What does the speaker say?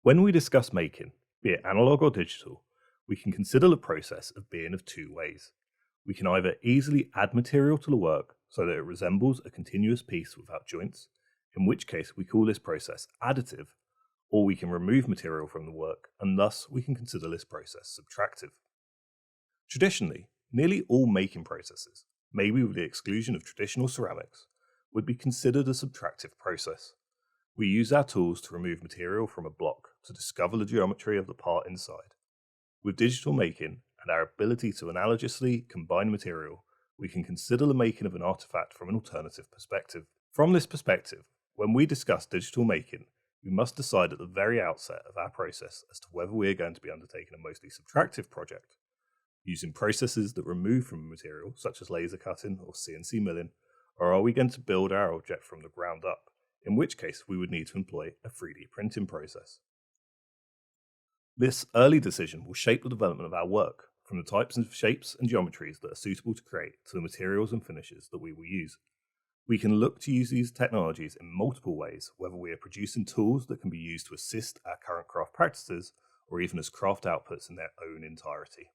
When we discuss making, be it analog or digital, we can consider the process of being of two ways. We can either easily add material to the work so that it resembles a continuous piece without joints, in which case we call this process additive, or we can remove material from the work, and thus we can consider this process subtractive. Traditionally, nearly all making processes, maybe with the exclusion of traditional ceramics, would be considered a subtractive process. We use our tools to remove material from a block to discover the geometry of the part inside. With digital making and our ability to analogously combine material, we can consider the making of an artifact from an alternative perspective. From this perspective, when we discuss digital making, we must decide at the very outset of our process as to whether we are going to be undertaking a mostly subtractive project, using processes that remove from a material such as laser cutting or CNC milling, or are we going to build our object from the ground up, in which case we would need to employ a 3D printing process. This early decision will shape the development of our work, from the types of shapes and geometries that are suitable to create to the materials and finishes that we will use. We can look to use these technologies in multiple ways, whether we are producing tools that can be used to assist our current craft practices, or even as craft outputs in their own entirety.